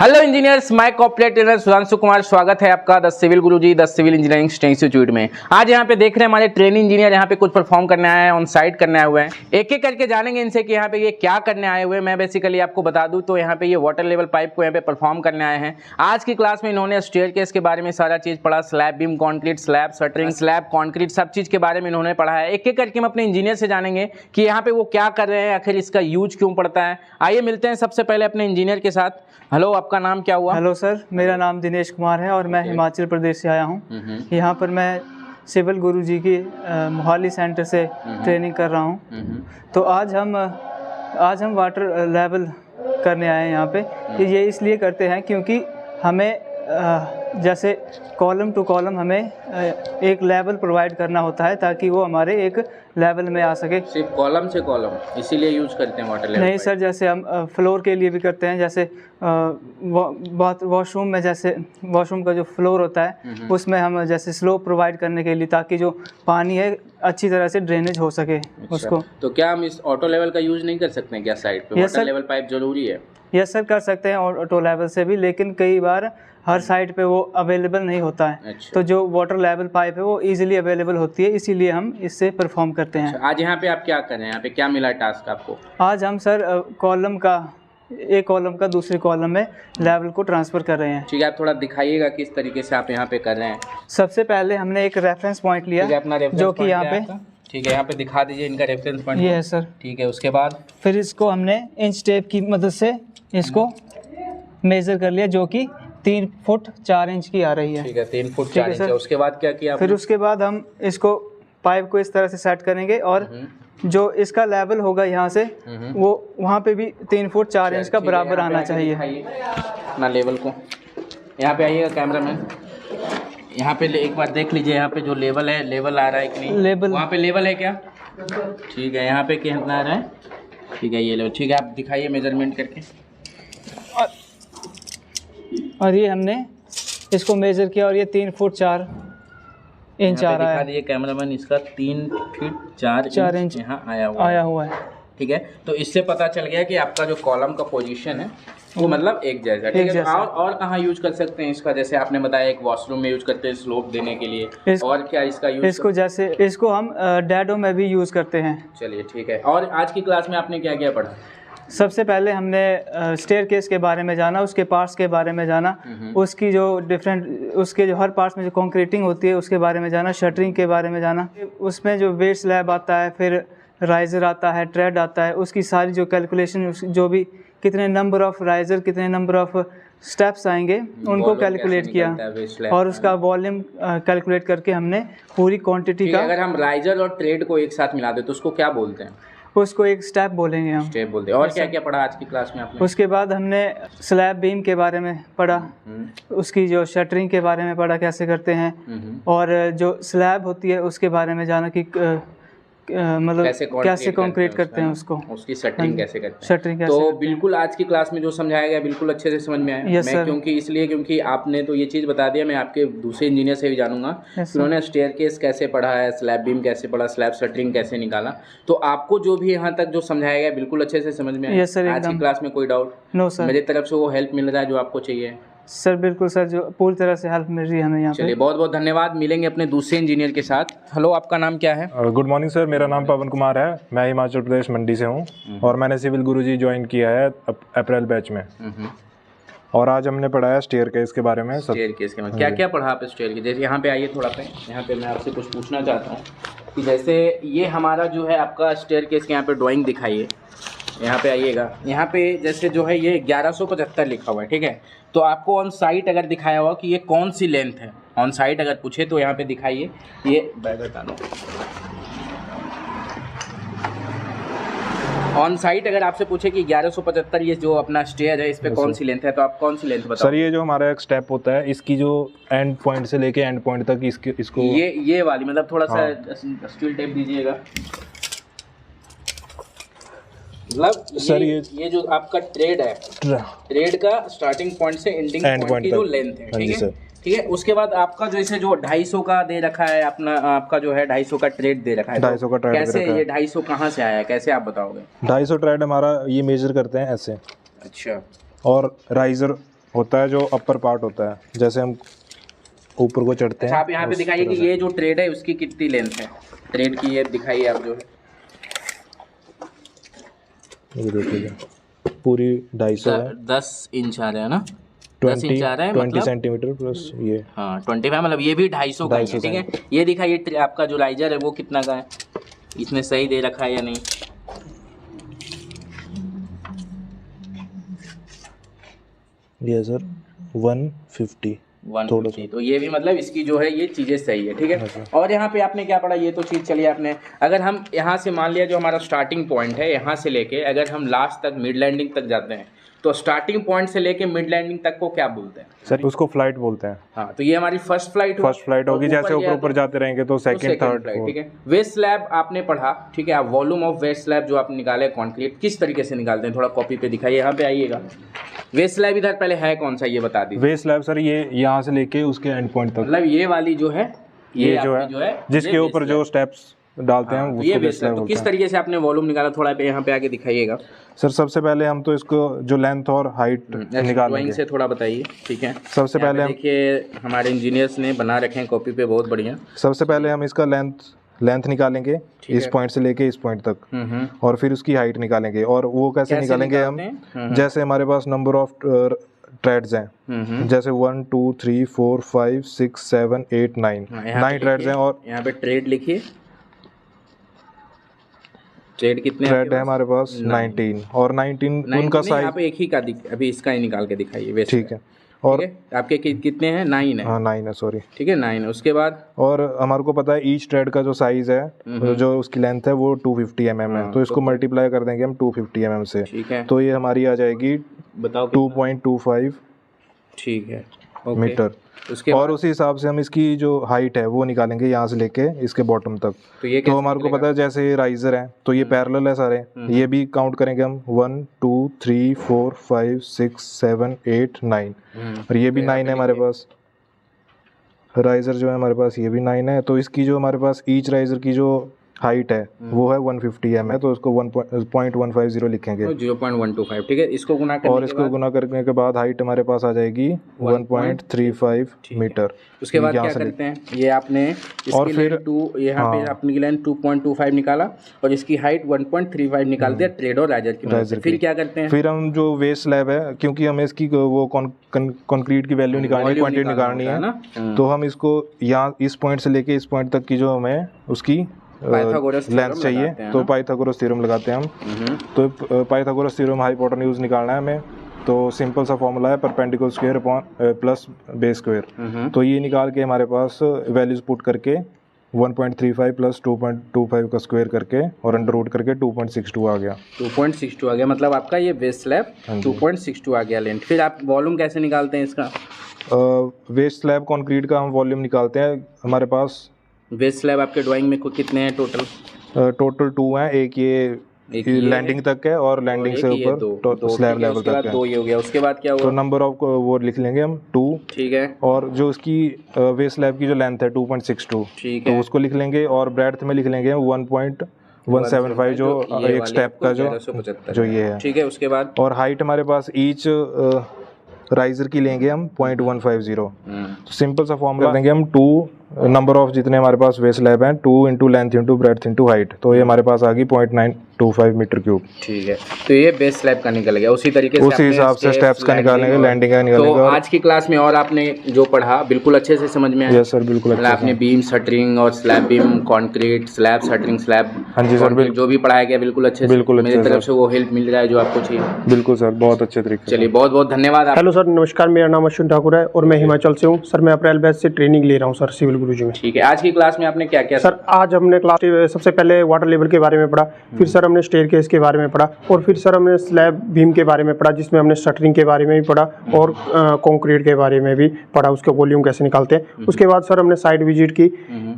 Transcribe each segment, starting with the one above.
Hello engineers, मैं corporate trainer Sudhanshu Kumar. स्वागत है आपका the civil Guruji the civil engineering institute में। आज यहाँ पे देख रहे हैं हमारे ट्रेनिंग इंजीनियर यहाँ पे कुछ परफॉर्म करने आए हैं, ऑन साइट करने आए हुए हैं। एक एक करके जानेंगे इनसे कि यहाँ पे ये क्या करने आए हुए हैं। मैं बेसिकली आपको बता दूं तो यहाँ पे ये वाटर लेवल पाइप को यहाँ पे परफॉर्म करने आए हैं। आज की क्लास में इन्होंने स्टेयरकेस के बारे में सारा चीज़ पढ़ा, slab beam concrete, slab shuttering, slab concrete, सब चीज़ के बारे में इन्होंने पढ़ा है। एक एक करके हम अपने इंजीनियर से जानेंगे कि यहाँ पे वो क्या कर रहे हैं, आखिर इसका यूज क्यों पड़ता है। आइए मिलते हैं सबसे पहले अपने इंजीनियर के साथ। हेलो, आपका नाम क्या हुआ? हेलो सर, मेरा नाम दिनेश कुमार है और मैं हिमाचल प्रदेश से आया हूँ। यहाँ पर मैं सिविल गुरुजी की मोहाली सेंटर से ट्रेनिंग कर रहा हूँ। तो आज हम वाटर लेवल करने आए हैं यहाँ पे। ये इसलिए करते हैं क्योंकि हमें जैसे कॉलम टू कॉलम हमें एक लेवल प्रोवाइड करना होता है ताकि वो हमारे एक लेवल में आ सके। सिर्फ कॉलम से कॉलम इसीलिए यूज करते हैं वाटर लेवल? नहीं सर, जैसे हम फ्लोर के लिए भी करते हैं। जैसे वॉशरूम में, जैसे वॉशरूम का जो फ्लोर होता है उसमें हम जैसे स्लोप प्रोवाइड करने के लिए, ताकि जो पानी है अच्छी तरह से ड्रेनेज हो सके। अच्छा, उसको तो क्या हम इस ऑटो लेवल का यूज नहीं कर सकते हैं क्या साइड पे? वाटर लेवल पाइप जरूरी है? यस सर, कर सकते हैं ऑटो लेवल से भी, लेकिन कई बार हर साइड पे वो अवेलेबल नहीं होता है। अच्छा। तो जो वाटर लेवल पाइप है वो इजीली अवेलेबल होती है, इसीलिए हम इससे परफॉर्म करते हैं। अच्छा, आज यहाँ पे आप क्या कर रहे हैं? यहाँ पे क्या मिला टास्क आपको? आज हम सर कॉलम का, एक कॉलम का दूसरे कॉलम में लेवल को ट्रांसफ़र कर रहे हैं। ठीक है, आप थोड़ा दिखाइएगा किस तरीके से आप यहाँ पे कर रहे हैं। सबसे पहले हमने एक रेफरेंस पॉइंट लिया, जो कि यहाँ पे, ठीक है, यहाँ पे दिखा दीजिए इनका रेफरेंस पॉइंट। ये है सर। ठीक है, उसके बाद फिर इसको हमने इंच टेप की मदद से इसको मेज़र कर लिया, जो कि 3 फुट 4 इंच की आ रही है। ठीक है, 3 फुट 4 इंच। उसके बाद क्या किया आपने? फिर उसके बाद हम इसको पाइप को इस तरह से सेट करेंगे और जो इसका लेवल होगा यहाँ से, वो वहाँ पे भी 3 फुट 4 इंच का बराबर आना चाहिए। अपना लेवल को यहाँ पे आइएगा कैमरामैन, यहाँ पे एक बार देख लीजिए यहाँ पे जो लेवल है, लेवल आ रहा है कि नहीं? लेवल वहाँ पे लेवल है क्या? ठीक है, यहाँ पे कितना आ रहा है? ठीक है, ये लेवल। ठीक है, आप दिखाइए मेजरमेंट करके। और ये हमने इसको मेज़र किया और ये 3 फुट 4 इंच आ रहा है। दिखा दीजिए कैमरामैन, इसका 3 फीट 4 इंच यहाँ आया हुआ है। ठीक है, तो इससे पता चल गया कि आपका जो कॉलम का पोजीशन है वो मतलब एक जैसा। ठीक है, और कहाँ यूज कर सकते हैं इसका? जैसे आपने बताया एक वॉशरूम में यूज करते हैं स्लोप देने के लिए, और क्या इसका यूज? इसको हम डैडो में भी यूज़ करते हैं। चलिए ठीक है, और आज की क्लास में आपने क्या क्या पढ़ा? सबसे पहले हमने स्टेयरकेस के बारे में जाना, उसके पार्ट्स के बारे में जाना, उसकी जो उसके जो हर पार्ट्स में जो कंक्रीटिंग होती है उसके बारे में जाना, शटरिंग के बारे में जाना, उसमें जो वेट स्लैब आता है, फिर राइज़र आता है, ट्रेड आता है, उसकी सारी जो कैलकुलेशन, जो भी कितने नंबर ऑफ राइज़र, कितने नंबर ऑफ स्टेप्स आएंगे, उनको कैलकुलेट किया और उसका वॉल्यूम कैलकुलेट करके हमने पूरी क्वांटिटी का। अगर हम राइज़र और ट्रेड को एक साथ मिला दे तो उसको क्या बोलते हैं? उसको एक स्टेप बोलेंगे हम। स्टेप बोलते हैं। और क्या क्या पढ़ा आज की क्लास में आपने? उसके बाद हमने स्लैब बीम के बारे में पढ़ा, उसकी जो शटरिंग के बारे में पढ़ा, कैसे करते हैं, और जो स्लैब होती है उसके बारे में जाना कि मतलब कैसे कंक्रीट करते हैं उसको, उसकी शटरिंग कैसे करते हैं। शटरिंग तो बिल्कुल आज की क्लास में जो समझाया गया बिल्कुल अच्छे से समझ में आया। मैं क्योंकि आपने तो ये चीज़ बता दिया, मैं आपके दूसरे इंजीनियर से भी जानूंगा उन्होंने स्टेयरकेस कैसे पढ़ा है, स्लैब बीम कैसे पढ़ा, स्लैब शटरिंग कैसे निकाला। तो आपको जो भी यहाँ तक जो समझाया गया बिल्कुल अच्छे से समझ में आया। आज की क्लास में कोई डाउट? नो सर, मेरी तरफ से वो हेल्प मिल रहा है जो आपको चाहिए? सर बिल्कुल सर, जो पूरी तरह से हेल्प मिल रही है हमें यहाँ पे। चलिए, बहुत बहुत धन्यवाद। मिलेंगे अपने दूसरे इंजीनियर के साथ। हेलो, आपका नाम क्या है? गुड मॉर्निंग सर, मेरा नाम पवन कुमार है। मैं हिमाचल प्रदेश मंडी से हूँ और मैंने सिविल गुरुजी ज्वाइन किया है अप्रैल बैच में। और आज हमने पढ़ा है स्टेयरकेस के बारे में। स्टेयरकेस के क्या क्या पढ़ा आप स्टेयरकेस? जैसे यहाँ पे आइए थोड़ा पे, यहाँ पे मैं आपसे कुछ पूछना चाहता हूँ कि जैसे ये हमारा जो है आपका स्टेयरकेस के यहाँ पे ड्राइंग दिखाइए। यहाँ पे आइएगा, यहाँ पे जैसे जो है ये 1175 लिखा हुआ है। ठीक है, तो आपको ऑन साइट अगर दिखाया हुआ कि ये कौन सी लेंथ है, ऑन साइट अगर पूछे तो यहाँ पे दिखाइए। ये बैग हटा लो। ऑन साइट अगर आपसे पूछे कि 1175 ये जो अपना स्टेयर है इस पे कौन सी लेंथ है, तो आप कौन सी लेंथ बताओ? सर ये जो हमारा एक स्टेप होता है, इसकी जो एंड पॉइंट से लेके एंड पॉइंट तक इसको ये वाली मतलब थोड़ा सा स्टील टेप दीजिएगा। मतलब सर ये जो आपका ट्रेड है, ट्रेड का स्टार्टिंग पॉइंट से एंडिंग पॉइंट की जो लेंथ है, ठीक है। ठीक है, उसके बाद आपका जैसे जो 250 का दे रखा है अपना, आपका जो है 250 का ट्रेड दे रखा है, 250 का ट्रेड कैसे ये 250 कहाँ से आया है, कैसे आप बताओगे? 250 ट्रेड हमारा ये मेजर करते हैं ऐसे। अच्छा, और राइजर होता है जो अपर पार्ट होता है, जैसे हम ऊपर को चढ़ते हैं। अच्छा, आप यहाँ पे उस दिखाइए तरह कि से। ये जो ट्रेड है उसकी कितनी लेंथ है, ट्रेड की ये दिखाइए आप जो है। ये देखिए पूरी 250 है, 10 इंच आ रहा है ना, 10 इंच आ रहा है 20 मतलब। सेंटीमीटर प्लस ये। हाँ 25, मतलब ये भी 250 का ही है, ठीक है। ये दिखाइए आपका जो राइजर है वो कितना का है, इसने सही दे रखा है या नहीं। ये सर 150 थोड़ा 150, तो ये भी मतलब इसकी जो है ये चीज़ें सही है, ठीक है। और यहाँ पे आपने क्या पढ़ा, ये तो चीज़ चलिए आपने, अगर हम यहाँ से मान लिया जो हमारा स्टार्टिंग पॉइंट है यहाँ से लेके अगर हम लास्ट तक मिड लैंडिंग तक जाते हैं तो स्टार्टिंग पॉइंट से लेके मिड लैंडिंग तक को क्या बोलते हैं? सर उसको फ्लाइट बोलते हैं। हाँ, तो ये हमारी फर्स्ट फ्लाइट होगी, जैसे ऊपर जाते रहेंगे तो सेकंड थर्ड फ्लाइट, ठीक है। वेस्ट स्लैब आपने पढ़ा, ठीक है। आप वॉल्यूम ऑफ वेस्ट स्लैब जो आपने निकाले कंक्रीट किस तरीके से निकालते हैं, थोड़ा कॉपी पे दिखाइए, यहाँ पे आइएगा। वेस्ट स्लैब इधर पहले है कौन सा ये बता दीजिए। वेस्ट स्लैब सर ये यहाँ से लेके उसके एंड पॉइंट तक, मतलब ये वाली जो है, ये जो है जिसके ऊपर जो स्टेप्स डालते हैं तो ये वेस्ट स्लैब। तो किस तरीके से आपने वॉल्यूम निकाला, थोड़ा पे यहाँ पे आके दिखाइएगा। सर सबसे पहले हम तो इसको जो लेंथ और हाइट निकालेंगे, ड्राइंग से थोड़ा बताइए, ठीक है। सबसे पहले हम देखिए हमारे इंजीनियर्स ने बना रखे हैं कॉपी पे, बहुत बढ़िया। सबसे पहले हम इसका लेंथ निकालेंगे इस पॉइंट से लेके इस पॉइंट तक, और फिर उसकी हाइट निकालेंगे। और वो कैसे निकालेंगे हम, जैसे हमारे पास नंबर ऑफ ट्रेड्स हैं, जैसे 1 2 3 4 5 6 7 8 9 ट्रेड्स हैं। और यहाँ पे ट्रेड लिखिए, ट्रेड कितने ट्रेड है हमारे पास 19, और 19 उनका साइज यहाँ पे एक ही का अभी इसका ही निकाल के दिखाइए वेस्ट, ठीक है। और आपके कितने हैं, 9 है। हाँ 9 है, सॉरी, ठीक है 9 है। उसके बाद और हमारे को पता है ईच ट्रेड का जो साइज है, जो उसकी लेंथ है वो 250 mm है, तो इसको मल्टीप्लाई कर देंगे हम 250 mm से, ठीक है। तो ये हमारी आ जाएगी बताओ 2.25 ठीक है मीटर। उसके और उसी हिसाब से हम इसकी जो हाइट है वो निकालेंगे यहाँ से लेके इसके बॉटम तक। तो हमारे को पता है जैसे ये राइजर है तो ये पैरेलल है सारे, ये भी काउंट करेंगे हम 1 2 3 4 5 6 7 8 9, और ये भी 9 है हमारे पास। राइजर जो है हमारे पास ये भी 9 है, तो इसकी जो हमारे पास ईच राइजर की जो हाइट है वो है 150 mm है, तो उसको 1.150 लिखेंगे, 0.125, ठीक है। इसको गुना करने और इसको गुना करने के बाद हाइट हमारे पास आ जाएगी 1.35 मीटर। उसके बाद क्या करते हैं, ये आपने और फिर यहाँ पे अपनी लाइन 2.25 निकाला और इसकी हाइट 1.35 निकाल दिया ट्रेड और राइजर की मदद से। फिर क्या करते हैं, फिर हम जो वेस्ट स्लैब है, क्योंकि हमें इसकी वो कंक्रीट की वैल्यू निकालनी है, क्वांटिटी निकालनी है ना, तो हम इसको यहाँ इस पॉइंट से लेके इस पॉइंट तक की जो हमें उसकी लेंथ चाहिए, तो पाइथागोरस थ्योरम लगाते हैं हम। तो पाइथागोरस थ्योरम हाइपोटेन्यूज निकालना है हमें, तो सिंपल सा फॉर्मूला है perpendicular square upon plus base square. तो ये निकाल के हमारे पास वैल्यूज पुट करके 1.35 प्लस 2.25 का स्क्वायर करके और अंडर रूट करके 2.62 आ गया। 2.62 आ गया, मतलब आपका ये वेस्ट स्लैब 2.62 आ गया लेंथ। फिर आप वॉल्यूम कैसे निकालते हैं इसका? वेस्ट स्लैब कंक्रीट का हम वॉल्यूम निकालते हैं, हमारे पास वेस्ट स्लैब आपके ड्राइंग में कितने हैं टोटल? टोटल 2 हैं, एक ये लैंडिंग तक है और लैंडिंग से ऊपर स्लैब लेवल तक है, 2 ये हो गया। उसके बाद क्या हुआ? तो नंबर ऑफ वो लिख लेंगे हम 2, ठीक है। और जो उसकी वेस्ट स्लैब की जो लेंथ है 2.62, ठीक तो है, उसको लिख लेंगे, और ब्रेड्थ में लिख लेंगे 1.175 जो एक स्टेप का जो ये है, ठीक है। उसके बाद और हाइट हमारे पास ईच राइजर की लेंगे हम 0.150। तो सिंपल सा फॉर्मूला देंगे हम 2 नंबर ऑफ जितने हमारे पास वेस्ट स्लैब हैं 2 into length into breadth into height, तो ये हमारे पास आ गई 0.925 मीटर क्यूब। ठीक है, तो ये बेस स्लैब का निकल गया। उसी तरीके से उसी हिसाब से स्टेप्स का निकालेंगे, लैंडिंग का निकालेंगे। तो आज की क्लास में और आपने जो पढ़ा बिल्कुल अच्छे से समझ में आया? यस सर, बिल्कुल अच्छा। आपने बीम शटरिंग और slab beam concrete, slab shuttering, slab, हाँ जी सर, जो भी पढ़ाया गया बिल्कुल अच्छे से, बिल्कुल मेरी तरफ से वो हेल्प मिल रहा है जो आपको चाहिए। बिल्कुल सर, बहुत अच्छे तरीके। चलिए बहुत बहुत धन्यवाद। हेलो सर, नमस्कार, मेरा नाम अश्विन ठाकुर है और मैं हिमाचल से हूँ सर। मैं अप्रैल बैच से ट्रेनिंग ले रहा हूँ सर सिविल गुरुजी में। ठीक है, आज की क्लास में आपने क्या क्या सर? आज हमने क्लास सबसे पहले वाटर लेवल के बारे में पढ़ा, फिर सर हमने स्टेयरकेस के बारे में पढ़ा, और फिर सर हमने स्लैब बीम के बारे में पढ़ा, जिसमें हमने शटरिंग के बारे में भी पढ़ा और कंक्रीट के बारे में भी पढ़ा, उसके वॉल्यूम कैसे निकालते हैं। उसके बाद सर हमने साइट विजिट की,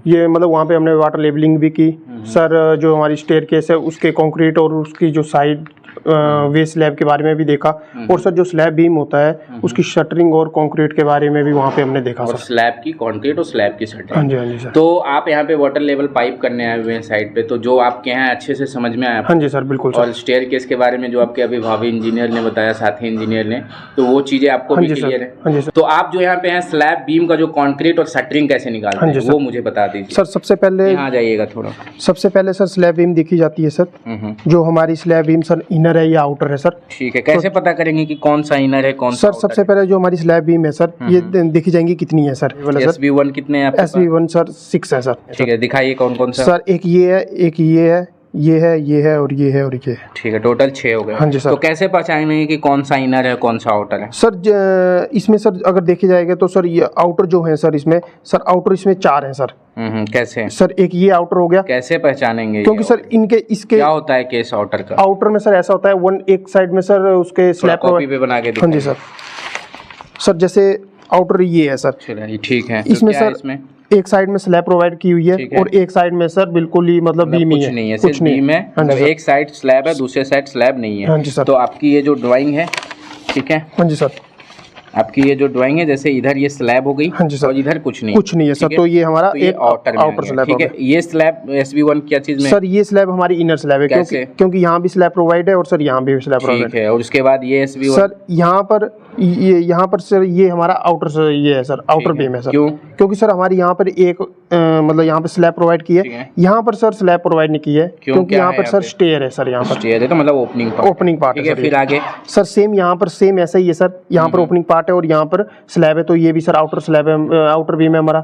ये मतलब वहाँ पे हमने वाटर लेवलिंग भी की सर। जो हमारी स्टेयरकेस है उसके कंक्रीट और उसकी जो साइड वे स्लैब के बारे में भी देखा, और सर जो स्लैब बीम होता है उसकी शटरिंग और कंक्रीट के बारे में भी वहाँ पे हमने देखा और सर। स्लैब की कंक्रीट और स्लैब की हाँ शटरिंग। जी, हाँ जी सर। तो आप यहाँ पे वाटर लेवल पाइप करने आए हुए हैं साइड पे, तो जो आपके यहाँ अच्छे से समझ में आया हाँ जी सर, बिल्कुल और सर। स्टेयर केस के बारे में जो आपके अभी भावी इंजीनियर ने बताया, साथी इंजीनियर ने, तो वो चीजें आपको हाँ भी जी क्लियर सर, है। हाँ जी सर। तो आप जो यहाँ पे हैं स्लैब बीम का जो कंक्रीट और शटरिंग कैसे निकालते हाँ जी हैं सर। वो मुझे बता दीजिए सर सबसे पहले यहाँ आ जाइएगा थोड़ा। सर स्लैब बीम देखी जाती है सर, जो हमारी स्लैब बीम सर इनर है या आउटर है सर। ठीक है, कैसे पता करेंगे कि कौन सा इनर है कौन सा सर सबसे पहले जो हमारी स्लैब बीम है सर, ये देखी जाएंगी कितनी है सर। SB1 कितने हैं आपके पास? SB1 सर 6 है सर। ठीक है, दिखाइए कौन कौन सा। सर एक ये है, एक ये है, ये है, ये है और ये है और ये है। ठीक है, टोटल 6 हो गए। हाँ जी सर। तो कैसे पहचानेंगे कि कौन सा इनर है कौन सा आउटर है? सर इसमें सर अगर देखे जाएगा तो सर ये आउटर जो है सर, इसमें सर आउटर इसमें 4 है सर। कैसे सर एक ये आउटर हो गया, कैसे पहचानेंगे? क्योंकि सर इनके इसके क्या होता है केस आउटर का? आउटर में सर ऐसा होता है, एक साइड में सर उसके स्लैब कॉपी पे बना के हाँ जी सर। सर जैसे आउटर ये है सर, चलिए ठीक है। तो इसमें क्या है सर इसमें एक साइड में स्लैब प्रोवाइड की हुई है और एक साइड में सर बिल्कुल ही मतलब बीम ही कुछ है, नहीं है, कुछ सिर्फ नहीं बीम है। हाँ जी मतलब सर। एक साइड स्लैब है, दूसरे साइड स्लैब नहीं है। हाँ जी सर। तो आपकी ये जो ड्राइंग है, ठीक है, हाँ जी सर, आपकी ये जो ड्राइंग है, जैसे इधर ये स्लैब हो गई हाँ जी सर, और इधर कुछ नहीं है सर। तो ये हमारा एक आउटर स्लैब ठीक है। ये स्लैब SB1 क्या चीज में? सर ये स्लैब हमारी इनर स्लैब है, क्योंकि यहाँ भी स्लैब प्रोवाइड है और सर यहाँ भी स्लैब प्रोवाइड ठीक है। और उसके बाद ये SB1 सर यहाँ पर सर ये हमारा आउटर सर ये है सर, आउटर बीम है सर। क्यों? क्योंकि सर हमारी यहाँ पर एक मतलब यहाँ पर स्लैब प्रोवाइड की है, यहाँ पर सर स्लैब प्रोवाइड नहीं की है, क्योंकि यहाँ पर सर स्टेयर है सर, यहाँ पर स्टेयर है तो मतलब ओपनिंग पार्ट है। फिर आगे सर सेम यहाँ पर सेम ऐसा ही है सर, यहाँ पर ओपनिंग पार्ट है और यहाँ पर स्लैब है, तो ये भी सर आउटर स्लैब है, आउटर बीम है हमारा।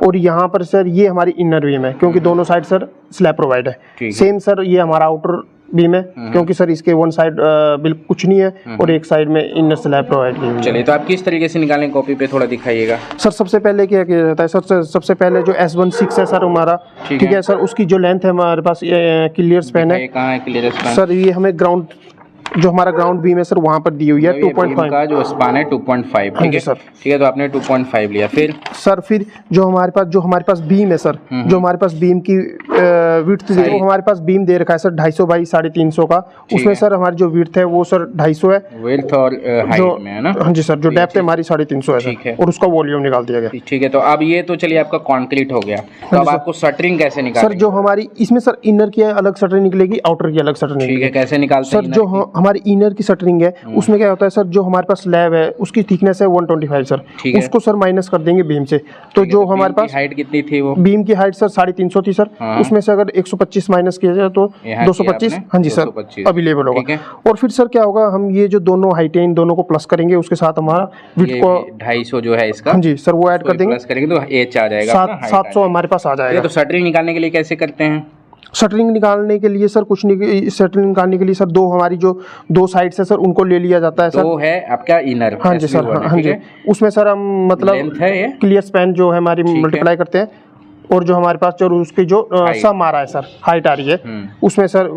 और यहाँ पर सर ये हमारी इनर बीम है, क्योंकि दोनों साइड सर स्लैब प्रोवाइड है। सेम सर ये हमारा आउटर बीम है, क्योंकि सर इसके वन साइड बिल्कुल कुछ नहीं है और एक साइड में इनर स्लैब प्रोवाइड की हुई है। चलिए, तो आप किस तरीके से निकालें, कॉपी पे थोड़ा दिखाइएगा। सर सबसे पहले क्या किया जाता है सर, सबसे पहले जो S16 है सर हमारा, ठीक है सर, उसकी जो लेंथ है हमारे पास क्लियर स्पैन है। कहाँ है क्लियर स्पैन? सर ये हमें ग्राउंड जो हमारा ग्राउंड बीम है सर वहाँ पर दी हुई है 2.5 का जो स्पान है 2.5। ठीक है सर, ठीक है। तो आपने 2.5 लिया। फिर जो हमारे पास बीम है सर, जो हमारे पास बीम की विड्थ जो हमारे पास बीम दे रखा है सर 250 बाई 350 का, उसमें सर हमारी जो विड्थ है वो सर 250 है, विड्थ और हाइट में है ना। हाँ जी सर, जो डेप्थ है हमारी 350 है और उसका वॉल्यूम निकाल दिया गया। ठीक है। तो अब ये तो चलिए आपका कंक्रीट हो गया, तो अब आपको शटरिंग कैसे निकालनी? सर जो हमारी इसमें सर इनर की अलग शटरिंग निकलेगी, आउटर की अलग शटरिंग निकलेगी। ठीक है, कैसे निकालते हैं? सर जो हमारी इनर की शटरिंग है उसमें क्या होता है सर, जो हमारे पास स्लैब है उसकी थिकनेस है 125 सर, उसको सर माइनस कर देंगे बीम से। तो जो हमारे पास हाइट कितनी थी? वो बीम की हाइट सर 350 थी सर, उसमें से अगर 125 माइनस किया जाए तो 225, हाँ जी सर, अवेलेबल होगा। और फिर सर क्या होगा, हम ये जो दोनों हाइटें इन दोनों को प्लस करेंगे, उसके साथ हमारा विड्थ को 250 जो है इसका, हाँ जी सर, वो ऐड कर देंगे, प्लस करेंगे तो एच आ जाएगा, 700 हमारे पास आ जाएगा। तो शटरिंग निकालने के लिए कैसे करते हैं? शटरिंग निकालने के लिए सर कुछ नहीं, शटरिंग निकालने के लिए सर हमारी जो दो साइड्स है सर उनको ले लिया जाता है सर। तो है आपका इनर, हाँ जी सर, हाँ जी, उसमें सर हम मतलब क्लियर स्पैन जो है हमारी मल्टीप्लाई करते हैं, और जो हमारे पास जो उसकी जो सम आ रहा है सर, हाइट आ रही है, उसमें सर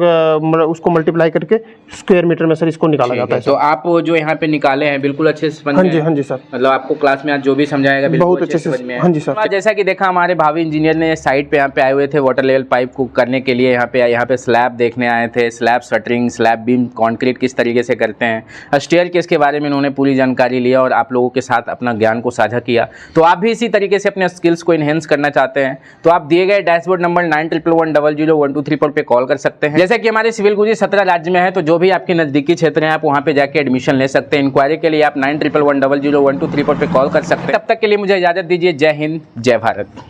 उसको मल्टीप्लाई करके स्क्वायर मीटर में सर इसको निकाला जाता है। तो आप जो यहाँ पे निकाले हैं बिल्कुल अच्छे से समझ में? हाँ जी सर, मतलब आपको क्लास में आज जो भी समझाएगा बहुत अच्छे से समझ में। हाँ जी सर। जैसा कि देखा हमारे भावी इंजीनियर ने साइट पे यहाँ पे आए हुए थे वाटर लेवल पाइप को करने के लिए, यहाँ पे स्लैब देखने आए थे, slab shuttering, slab beam, concrete किस तरीके से करते हैं, स्टेयर केस के बारे में उन्होंने पूरी जानकारी लिया और आप लोगों के साथ अपना ज्ञान को साझा किया। तो आप भी इसी तरीके से अपने स्किल्स को इनहेंस करना चाहते हैं तो आप दिए गए डैशबोर्ड नंबर 9111001234 पे कॉल कर सकते हैं। जैसे कि हमारे सिविल गुरुजी 17 राज्य में है, तो जो भी आपके नजदीकी क्षेत्र है आप वहां पे जाके एडमिशन ले सकते हैं। इंक्वायरी के लिए आप 9111001234 पे कॉल कर सकते हैं। तब तक के लिए मुझे इजाजत दीजिए। जय हिंद, जय भारत।